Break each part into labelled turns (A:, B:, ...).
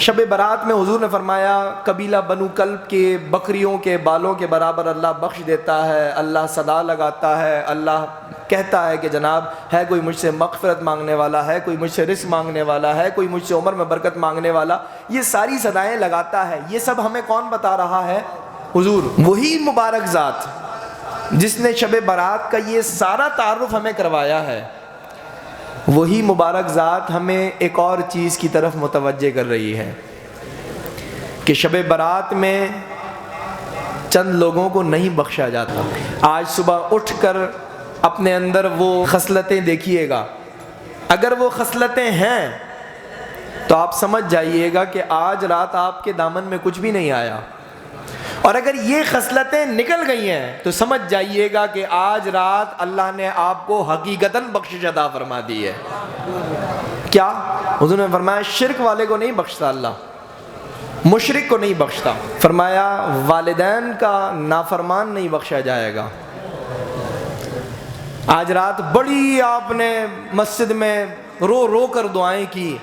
A: شب برات میں حضور نے فرمایا قبیلہ بنو کلب کے بکریوں کے بالوں کے برابر اللہ بخش دیتا ہے، اللہ صدا لگاتا ہے، اللہ کہتا ہے کہ جناب ہے کوئی مجھ سے مغفرت مانگنے والا، ہے کوئی مجھ سے رزق مانگنے والا، ہے کوئی مجھ سے عمر میں برکت مانگنے والا، یہ ساری صدائیں لگاتا ہے۔ یہ سب ہمیں کون بتا رہا ہے؟ حضور، وہی مبارک ذات جس نے شب برات کا یہ سارا تعارف ہمیں کروایا ہے، وہی مبارک ذات ہمیں ایک اور چیز کی طرف متوجہ کر رہی ہے کہ شب برات میں چند لوگوں کو نہیں بخشا جاتا۔ آج صبح اٹھ کر اپنے اندر وہ خصلتیں دیکھیے گا، اگر وہ خصلتیں ہیں تو آپ سمجھ جائیے گا کہ آج رات آپ کے دامن میں کچھ بھی نہیں آیا، اور اگر یہ خصلتیں نکل گئی ہیں تو سمجھ جائیے گا کہ آج رات اللہ نے آپ کو حقیقتاً بخشش عطا فرما دی ہے۔ کیا؟ حضور نے فرمایا شرک والے کو نہیں بخشتا اللہ، مشرک کو نہیں بخشتا، فرمایا والدین کا نافرمان نہیں بخشا جائے گا۔ آج رات بڑی آپ نے مسجد میں رو رو کر دعائیں کی،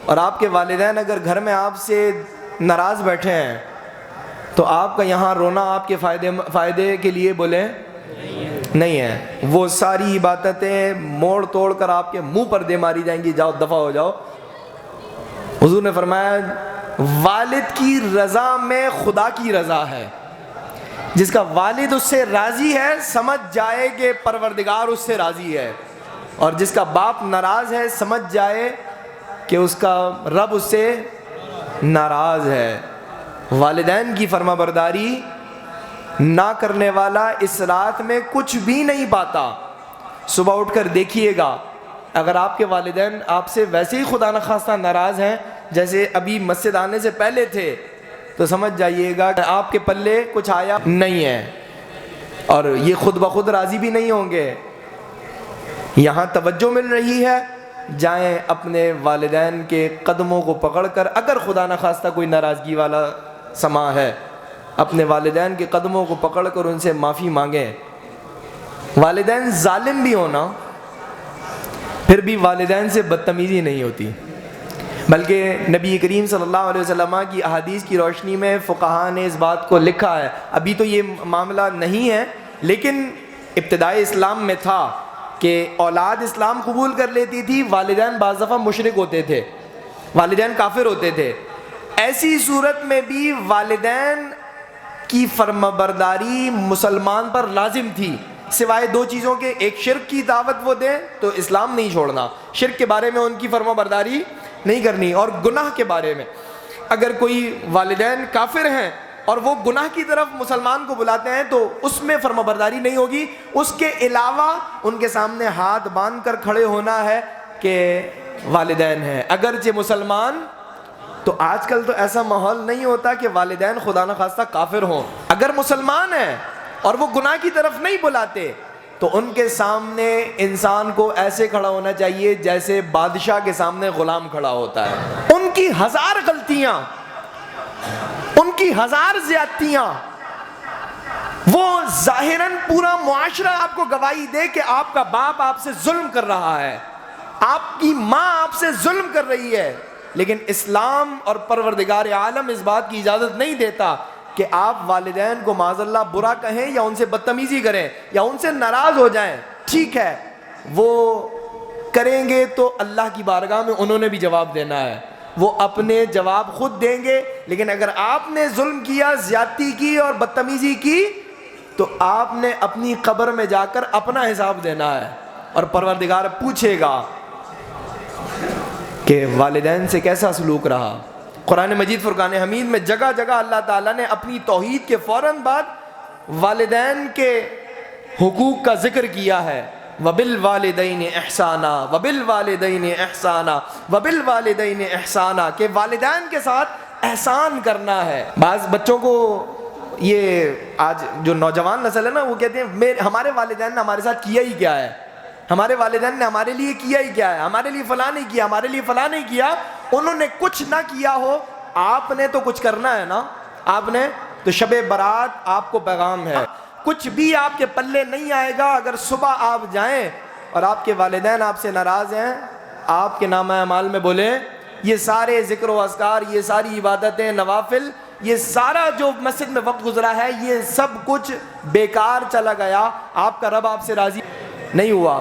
A: اور آپ کے والدین اگر گھر میں آپ سے ناراض بیٹھے ہیں تو آپ کا یہاں رونا آپ کے فائدے کے لیے بولے نہیں ہے، وہ ساری عبادتیں موڑ توڑ کر آپ کے منہ پر دے ماری جائیں گی، جاؤ دفع ہو جاؤ۔ حضور نے فرمایا والد کی رضا میں خدا کی رضا ہے، جس کا والد اس سے راضی ہے سمجھ جائے کہ پروردگار اس سے راضی ہے، اور جس کا باپ ناراض ہے سمجھ جائے کہ اس کا رب اس سے ناراض ہے۔ والدین کی فرما برداری نہ کرنے والا اس رات میں کچھ بھی نہیں پاتا۔ صبح اٹھ کر دیکھیے گا، اگر آپ کے والدین آپ سے ویسے ہی خدا نخواستہ ناراض ہیں جیسے ابھی مسجد آنے سے پہلے تھے، تو سمجھ جائیے گا کہ آپ کے پلے کچھ آیا نہیں ہے، اور یہ خود بخود راضی بھی نہیں ہوں گے۔ یہاں توجہ مل رہی ہے، جائیں اپنے والدین کے قدموں کو پکڑ کر، اگر خدا نخواستہ کوئی ناراضگی والا سما ہے، اپنے والدین کے قدموں کو پکڑ کر ان سے معافی مانگیں۔ والدین ظالم بھی ہونا، پھر بھی والدین سے بدتمیزی نہیں ہوتی، بلکہ نبی کریم صلی اللہ علیہ وسلم کی احادیث کی روشنی میں فقہاء نے اس بات کو لکھا ہے۔ ابھی تو یہ معاملہ نہیں ہے، لیکن ابتدائی اسلام میں تھا کہ اولاد اسلام قبول کر لیتی تھی، والدین بعض دفعہ مشرک ہوتے تھے، والدین کافر ہوتے تھے۔ ایسی صورت میں بھی والدین کی فرمانبرداری مسلمان پر لازم تھی، سوائے دو چیزوں کے، ایک شرک کی دعوت وہ دیں تو اسلام نہیں چھوڑنا، شرک کے بارے میں ان کی فرمانبرداری نہیں کرنی، اور گناہ کے بارے میں اگر کوئی والدین کافر ہیں اور وہ گناہ کی طرف مسلمان کو بلاتے ہیں تو اس میں فرمانبرداری نہیں ہوگی۔ اس کے علاوہ ان کے سامنے ہاتھ باندھ کر کھڑے ہونا ہے کہ والدین ہیں اگرچہ مسلمان۔ تو آج کل تو ایسا ماحول نہیں ہوتا کہ والدین خدا نخواستہ کافر ہوں، اگر مسلمان ہیں اور وہ گناہ کی طرف نہیں بلاتے تو ان کے سامنے انسان کو ایسے کھڑا ہونا چاہیے جیسے بادشاہ کے سامنے غلام کھڑا ہوتا ہے۔ ان کی ہزار غلطیاں، ان کی ہزار زیادتیاں، وہ ظاہراً پورا معاشرہ آپ کو گواہی دے کہ آپ کا باپ آپ سے ظلم کر رہا ہے، آپ کی ماں آپ سے ظلم کر رہی ہے، لیکن اسلام اور پروردگار عالم اس بات کی اجازت نہیں دیتا کہ آپ والدین کو معاذ اللہ برا کہیں یا ان سے بدتمیزی کریں یا ان سے ناراض ہو جائیں۔ ٹھیک ہے، وہ کریں گے تو اللہ کی بارگاہ میں انہوں نے بھی جواب دینا ہے، وہ اپنے جواب خود دیں گے، لیکن اگر آپ نے ظلم کیا، زیادتی کی اور بدتمیزی کی تو آپ نے اپنی قبر میں جا کر اپنا حساب دینا ہے، اور پروردگار پوچھے گا کہ والدین سے کیسا سلوک رہا۔ قرآن مجید فرقان حمید میں جگہ جگہ اللہ تعالیٰ نے اپنی توحید کے فوراً بعد والدین کے حقوق کا ذکر کیا ہے، وَبِالْوَالِدَيْنِ إِحْسَانًا وَبِالْوَالِدَيْنِ إِحْسَانًا وَبِالْوَالِدَيْنِ إِحْسَانًا، کہ والدین کے ساتھ احسان کرنا ہے۔ بعض بچوں کو یہ آج جو نوجوان نسل ہے نا، وہ کہتے ہیں ہمارے والدین نے ہمارے ساتھ کیا ہی کیا ہے، ہمارے والدین نے ہمارے لیے کیا ہی کیا ہے، ہمارے لیے فلاں نہیں کیا، ہمارے لیے فلاں نہیں کیا۔ انہوں نے کچھ نہ کیا ہو، آپ نے تو کچھ کرنا ہے نا، آپ نے تو شب برات آپ کو پیغام ہے، کچھ بھی آپ کے پلے نہیں آئے گا اگر صبح آپ جائیں اور آپ کے والدین آپ سے ناراض ہیں، آپ کے نامہ اعمال میں بولیں یہ سارے ذکر و اذکار، یہ ساری عبادتیں، نوافل، یہ سارا جو مسجد میں وقت گزرا ہے یہ سب کچھ بیکار چلا گیا، آپ کا رب آپ سے راضی نہیں ہوا۔